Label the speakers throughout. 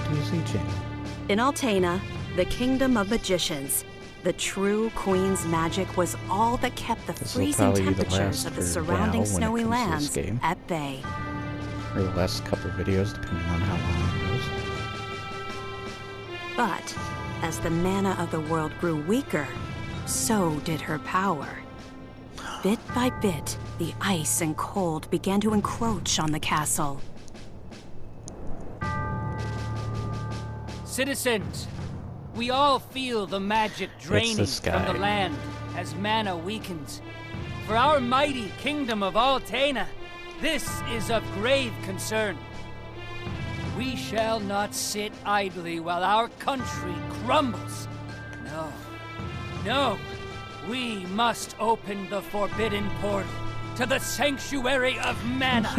Speaker 1: TamBoTC channel.
Speaker 2: In Altena, the kingdom of magicians, the true queen's magic was all that kept the freezing temperatures of the surrounding snowy lands at bay.
Speaker 1: Or the last couple videos, depending on how long it goes.
Speaker 2: But as the mana of the world grew weaker, so did her power. Bit by bit, the ice and cold began to encroach on the castle.
Speaker 3: Citizens, we all feel the magic draining from the land as mana weakens. For our mighty kingdom of Altena, this is of grave concern. We shall not sit idly while our country crumbles. No, no, we must open the forbidden portal to the sanctuary of mana,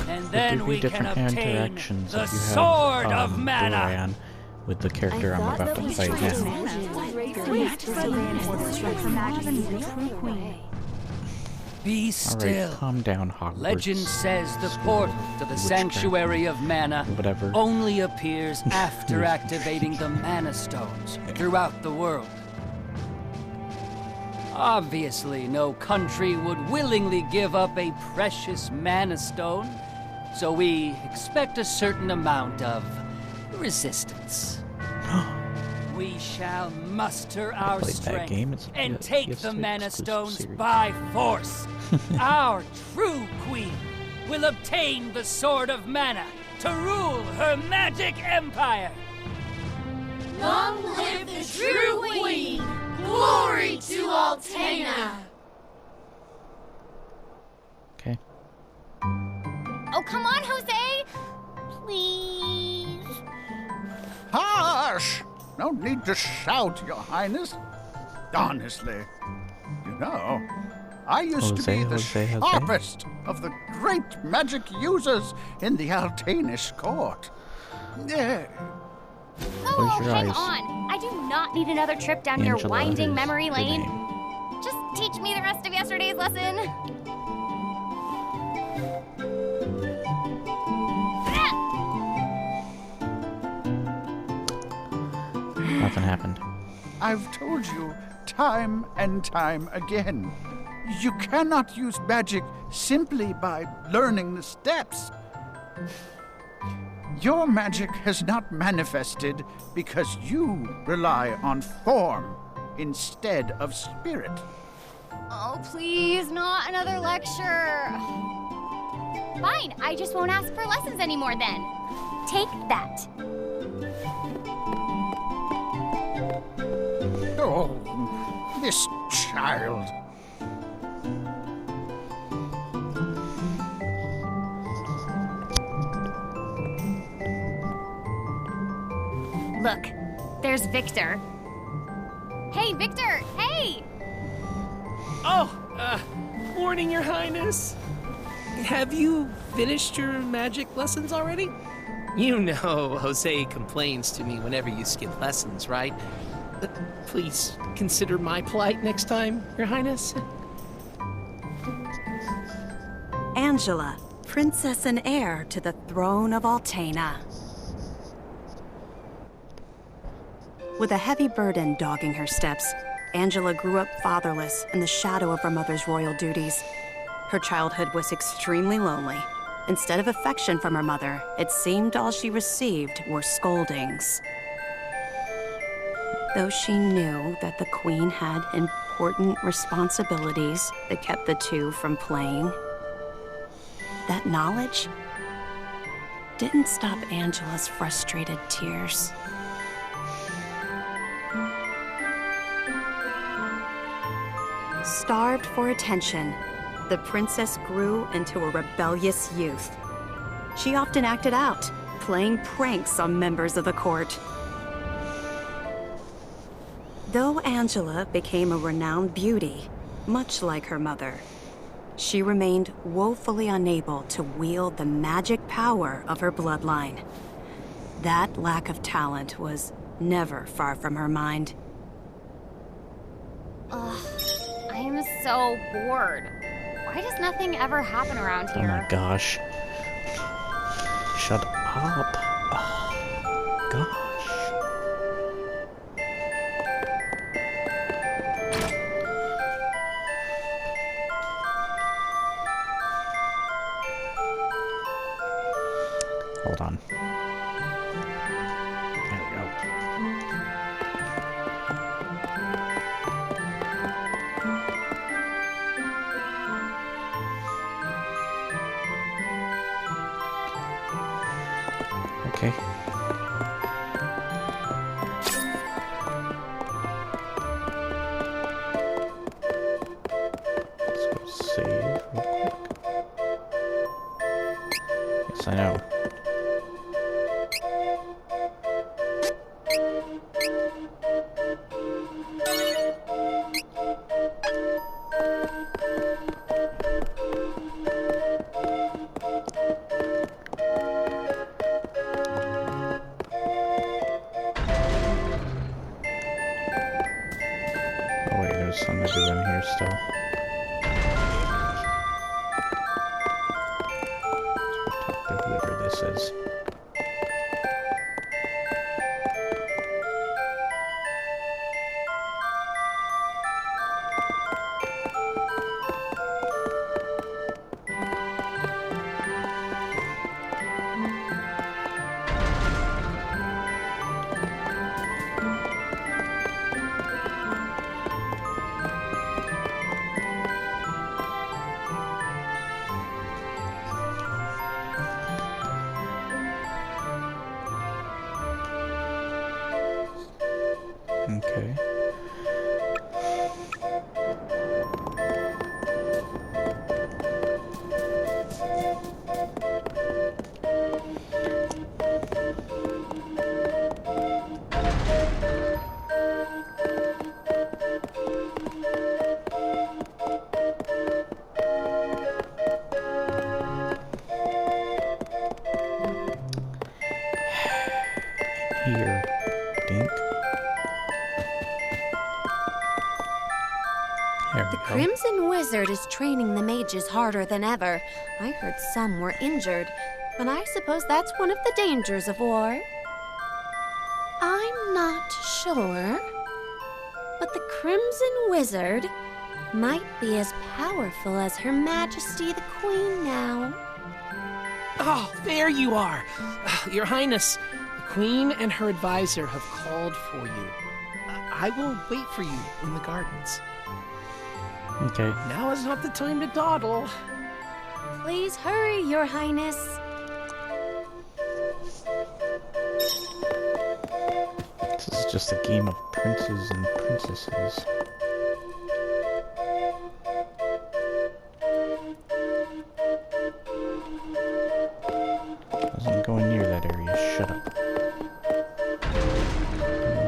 Speaker 3: and then we can obtain the sword of mana.
Speaker 1: With the character I'm about to fight now.
Speaker 3: Be still.
Speaker 1: Alright, calm down, Hogwarts.
Speaker 3: Legend says the portal to the sanctuary of mana only appears after activating the mana stones throughout the world. Obviously, no country would willingly give up a precious mana stone, so we expect a certain amount of resistance. We shall muster our strength and take the mana stones by force. Our true queen will obtain the sword of mana to rule her magic empire.
Speaker 4: Long live the true queen! Glory to Altena!
Speaker 1: Okay.
Speaker 5: Oh, come on, Jose! Please.
Speaker 6: Hush! No need to shout, Your Highness. Honestly, you know, I used to be the sharpest of the great magic users in the Altenish court.
Speaker 5: Oh, hang on. I do not need another trip down your winding memory lane. Just teach me the rest of yesterday's lesson.
Speaker 1: Nothing happened.
Speaker 6: I've told you time and time again. You cannot use magic simply by learning the steps. Your magic has not manifested because you rely on form instead of spirit.
Speaker 5: Oh, please, not another lecture. Fine, I just won't ask for lessons anymore then. Take that.
Speaker 6: Oh, this child.
Speaker 5: Look, there's Victor. Hey, Victor, hey!
Speaker 7: Oh, morning, Your Highness. Have you finished your magic lessons already? You know Jose complains to me whenever you skip lessons, right? Please consider my plight next time, Your Highness.
Speaker 2: Angela, princess and heir to the throne of Altena. With a heavy burden dogging her steps, Angela grew up fatherless in the shadow of her mother's royal duties. Her childhood was extremely lonely. Instead of affection from her mother, it seemed all she received were scoldings. Though she knew that the queen had important responsibilities that kept the two from playing, that knowledge didn't stop Angela's frustrated tears. Starved for attention, the princess grew into a rebellious youth. She often acted out, playing pranks on members of the court. Though Angela became a renowned beauty, much like her mother, she remained woefully unable to wield the magic power of her bloodline. That lack of talent was never far from her mind.
Speaker 5: Ugh, I am so bored. Why does nothing ever happen around here?
Speaker 1: Oh my gosh. Shut up. gosh. Hold on. There we go. Okay. Let's go save real quick. Yes, I know. Oh wait, there's something to do in here still. Let's go talk to whoever this is. Okay. Here, dink. There we
Speaker 8: The
Speaker 1: go.
Speaker 8: Crimson Wizard is training the mages harder than ever. I heard some were injured, but I suppose that's one of the dangers of war. I'm not sure, but the Crimson Wizard might be as powerful as Her Majesty the Queen now.
Speaker 7: Oh, there you are. Your Highness, the Queen and her advisor have called for you. I will wait for you in the gardens.
Speaker 1: Okay.
Speaker 7: Now is not the time to dawdle.
Speaker 8: Please hurry, Your Highness.
Speaker 1: This is just a game of princes and princesses. Wasn't going near that area. Shut up.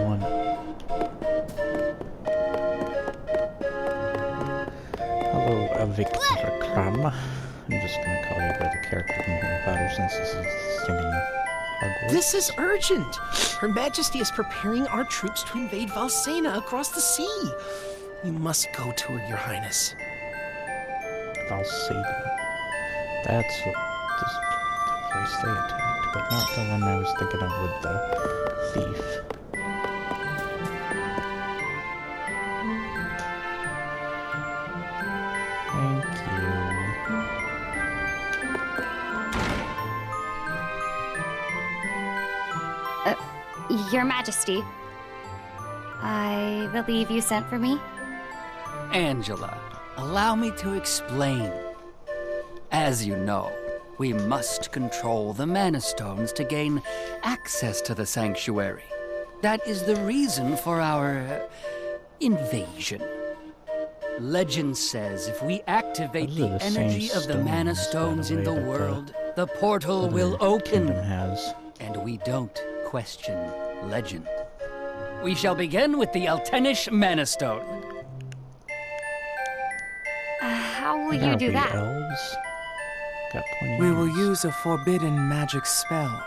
Speaker 1: One. Hello, Victor Kram. I'm just gonna call you by the character from Harry Potter since this is singing Hogwarts.
Speaker 7: This is urgent. Her Majesty is preparing our troops to invade Valsena across the sea. You must go to her, Your Highness.
Speaker 1: Valsena. That's what this place they attacked, but not the one I was thinking of with the thief. Thank you.
Speaker 5: Your Majesty, I believe you sent for me?
Speaker 3: Angela, allow me to explain. As you know, we must control the Mana Stones to gain access to the sanctuary. That is the reason for our invasion. Legend says if we activate
Speaker 1: Those are
Speaker 3: the
Speaker 1: the same
Speaker 3: energy of the Mana
Speaker 1: stones,
Speaker 3: Stones
Speaker 1: by the
Speaker 3: in the
Speaker 1: way, that the
Speaker 3: world, the portal
Speaker 1: other
Speaker 3: will open.
Speaker 1: kingdom has.
Speaker 3: And we don't question legend. We shall begin with the Altenish Mana Stone.
Speaker 5: How will you
Speaker 1: That'll
Speaker 5: do
Speaker 1: be
Speaker 5: that?
Speaker 1: elves. Got plenty
Speaker 9: We
Speaker 1: of
Speaker 9: will
Speaker 1: these.
Speaker 9: use a forbidden magic spell,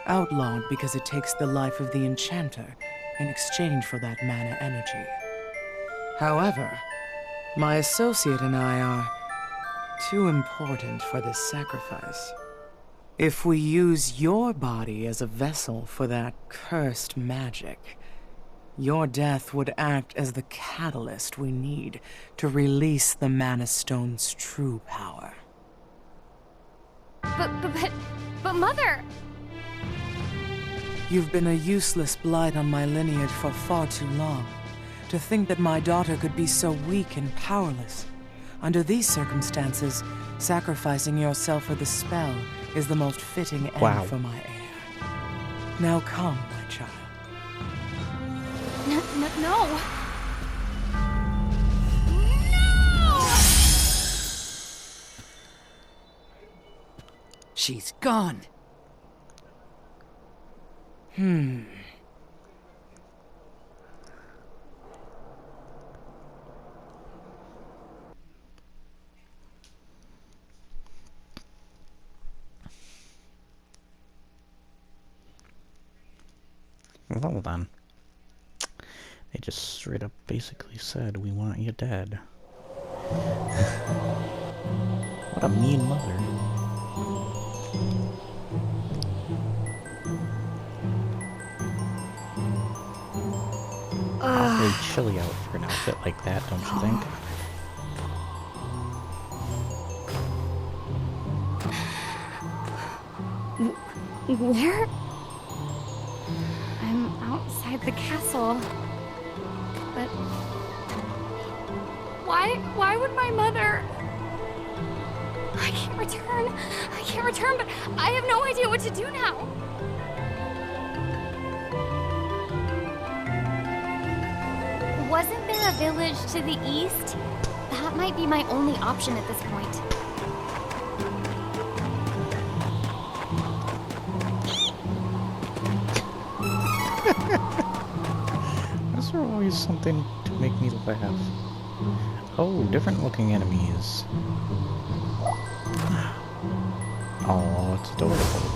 Speaker 9: outlawed because it takes the life of the enchanter in exchange for that mana energy. However, my associate and I are too important for this sacrifice. If we use your body as a vessel for that cursed magic, your death would act as the catalyst we need to release the Mana Stone's true power.
Speaker 5: But Mother!
Speaker 9: You've been a useless blight on my lineage for far too long. To think that my daughter could be so weak and powerless. Under these circumstances, sacrificing yourself for the spell is the most fitting end for my heir. Now come, my child.
Speaker 5: No! No!
Speaker 3: She's gone.
Speaker 1: Well then. They just straight up basically said, we want you dead. What a mean mother. Very chilly out for an outfit like that, don't you think?
Speaker 5: Where? I'm outside the castle. But why would my mother? I can't return, but I have no idea what to do now. Wasn't there a village to the east? That might be my only option at this point.
Speaker 1: Is there always something to make me laugh? Oh, different looking enemies. Oh, it's adorable.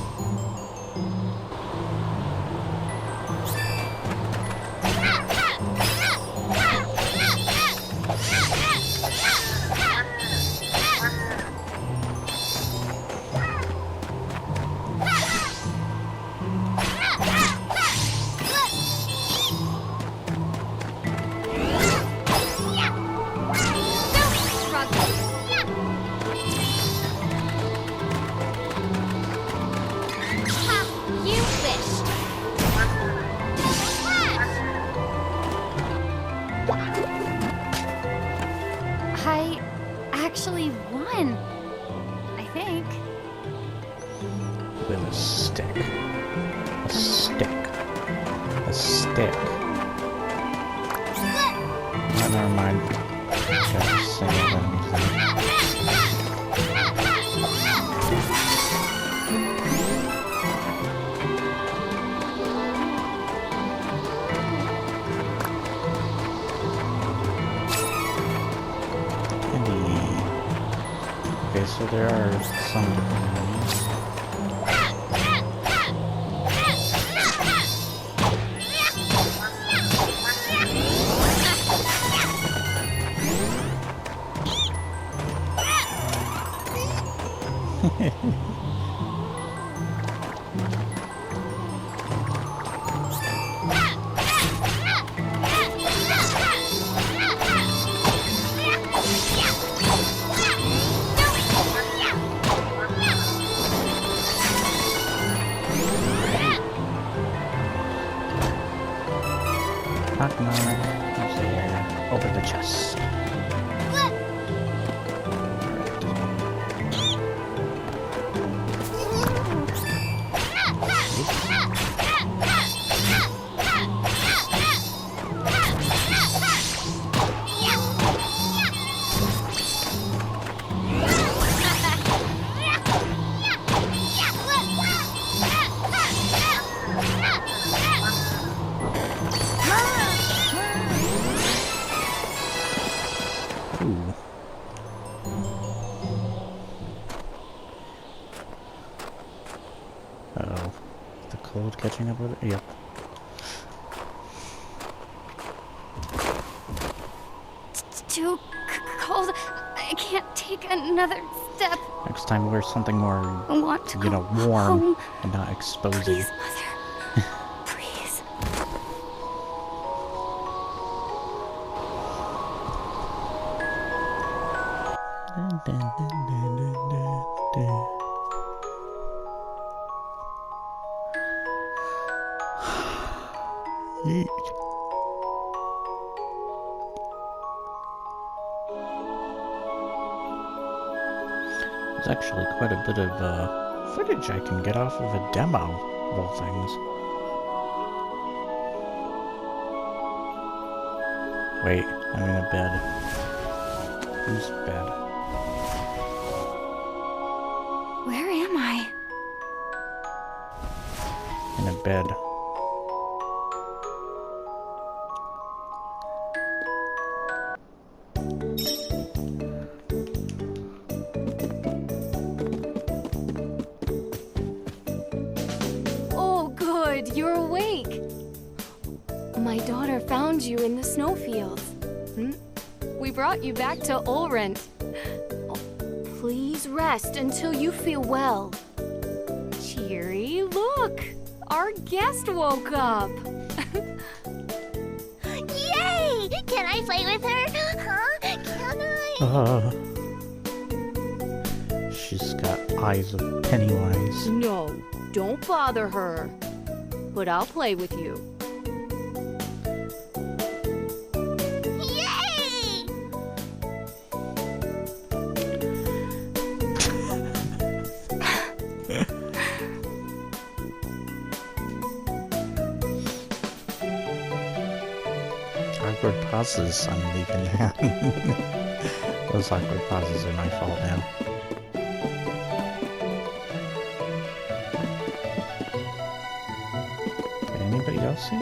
Speaker 1: Okay, so there are some different enemies. Knock knock, who's there? Open the chest. Uh-oh. The cold catching up with it? Yep.
Speaker 5: It's too cold. I can't take another step.
Speaker 1: Next time wear something more,
Speaker 5: I want to go
Speaker 1: warm
Speaker 5: home.
Speaker 1: and not exposing.
Speaker 5: Please, Mother. Please.
Speaker 1: Yeet. There's actually quite a bit of footage I can get off of a demo of all things. Wait, I'm in a bed. Whose bed?
Speaker 5: Where am I?
Speaker 1: In a bed.
Speaker 5: You're awake. My daughter found you in the snowfields. We brought you back to Ulrent. Please rest until you feel well. Cheery, look! Our guest woke up.
Speaker 4: Yay! Can I play with her? Huh? Can I?
Speaker 1: She's got eyes of Pennywise.
Speaker 5: No, don't bother her. But I'll play with you.
Speaker 4: Yay!
Speaker 1: Awkward pauses I'm leaving now. Those awkward pauses are my fault now. Anybody else see?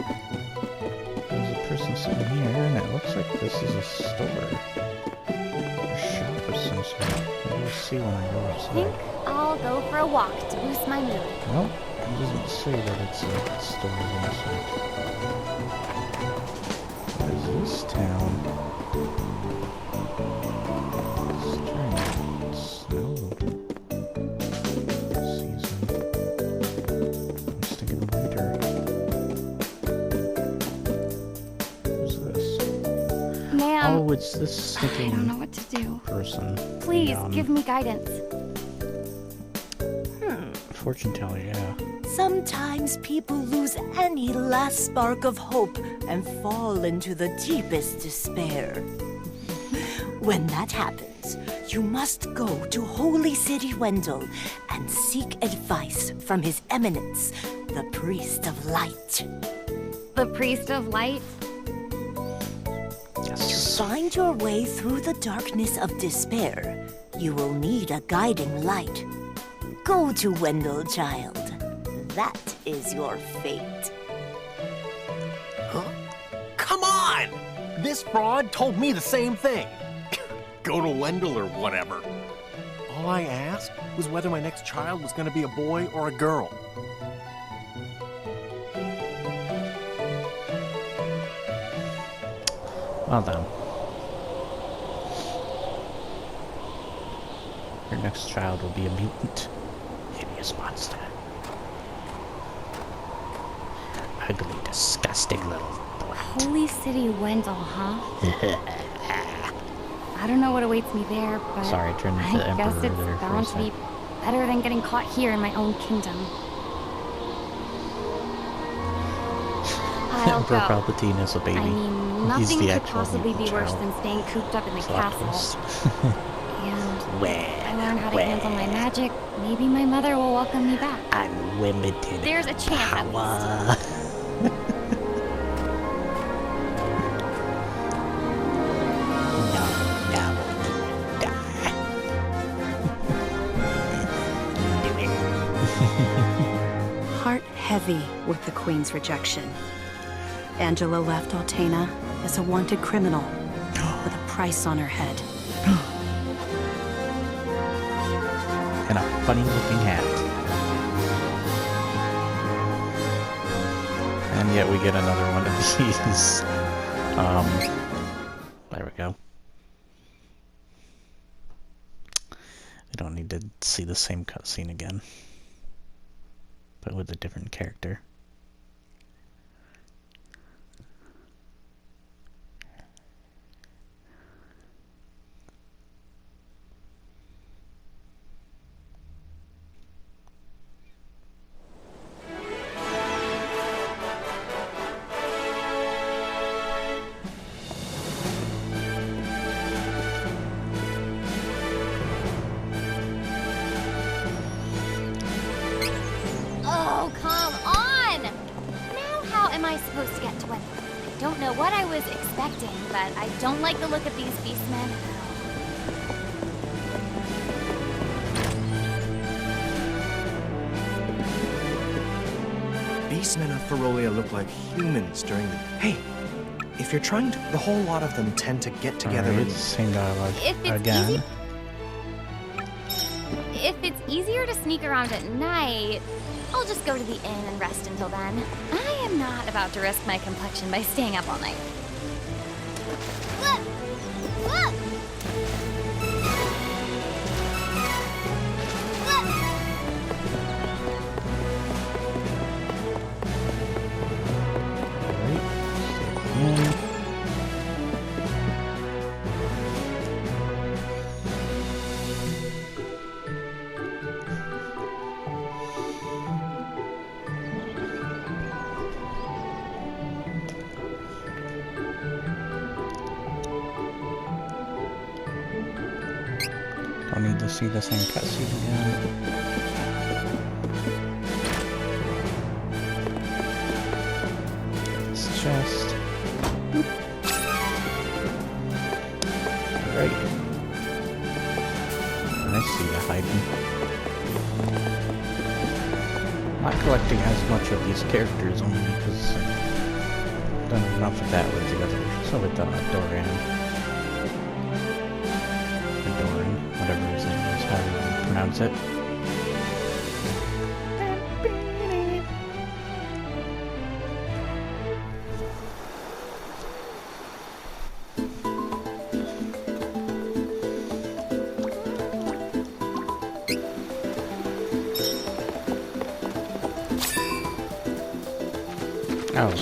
Speaker 1: There's a person sitting here, and it looks like this is a store. A shop of some sort. Maybe we'll see when I go
Speaker 5: I
Speaker 1: outside.
Speaker 5: think I'll go for a walk to boost my mood.
Speaker 1: Nope, it doesn't say that it's a store of any sort. What is this town? Strange. Snow. Season. I'm sticking later.
Speaker 5: Ma'am,
Speaker 1: Oh, it's this
Speaker 5: I
Speaker 1: sticking
Speaker 5: don't know what to do.
Speaker 1: person.
Speaker 5: Please,
Speaker 1: Yeah,
Speaker 5: give me guidance.
Speaker 1: Fortune teller, yeah.
Speaker 10: Sometimes people lose any last spark of hope and fall into the deepest despair. When that happens, you must go to Holy City Wendell and seek advice from His Eminence, the Priest of Light.
Speaker 5: The Priest of Light?
Speaker 10: To find your way through the darkness of despair, you will need a guiding light. Go to Wendell, child. That is your fate.
Speaker 11: Huh? Come on! This fraud told me the same thing. Go to Wendell or whatever. All I asked was whether my next child was going to be a boy or a girl.
Speaker 1: Well done. Your next child will be a mutant. Hideous monster. Ugly, disgusting little brat.
Speaker 5: Holy City Wendell, huh? I don't know what awaits me there, but
Speaker 1: Sorry, I turned into the
Speaker 5: I guess
Speaker 1: Emperor
Speaker 5: it's
Speaker 1: there for a
Speaker 5: bound to be
Speaker 1: sec.
Speaker 5: better than getting caught here in my own kingdom. I'll
Speaker 1: Emperor
Speaker 5: go.
Speaker 1: Palpatine is a baby.
Speaker 5: I mean,
Speaker 1: He's
Speaker 5: nothing
Speaker 1: the
Speaker 5: could
Speaker 1: actual
Speaker 5: possibly be
Speaker 1: mutant
Speaker 5: worse
Speaker 1: child.
Speaker 5: than staying cooped up in the
Speaker 1: Plot
Speaker 5: castle.
Speaker 1: twist.
Speaker 5: And I learn how to handle my magic. Maybe my mother will welcome me back.
Speaker 1: Unlimited
Speaker 5: There's a chance at least.
Speaker 1: power.
Speaker 2: Heart heavy with the Queen's rejection, Angela left Altena as a wanted criminal with a price on her head.
Speaker 1: And a funny looking hat. And yet we get another one of these. There we go. I don't need to see the same cutscene again, but with a different character.
Speaker 5: Oh, come on! Now how am I supposed to get to Wendell? I don't know what I was expecting, but I don't like the look of these beastmen.
Speaker 12: Beastmen of Ferolia look like humans during the... Hey! If you're trying to... The whole lot of them tend to get together
Speaker 1: Alright,
Speaker 12: and...
Speaker 1: same dialogue
Speaker 5: If it's
Speaker 1: again.
Speaker 5: If it's easier to sneak around at night, I'll just go to the inn and rest until then. I am not about to risk my complexion by staying up all night. Look! Look!
Speaker 1: Don't need to see the same cutscene again. It's just... Right. I see you hiding. Not collecting as much of these characters only because I've done enough of that with the other. So with Doran, whatever his name is, however you pronounce it. Oh.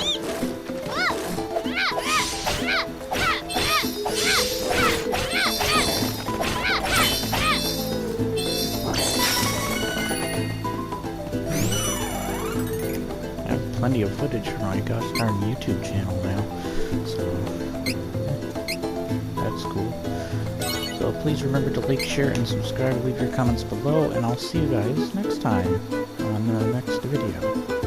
Speaker 1: Plenty of footage from my gosh darn YouTube channel now, so that's cool. So please remember to like, share, and subscribe. Leave your comments below, and I'll see you guys next time on the next video.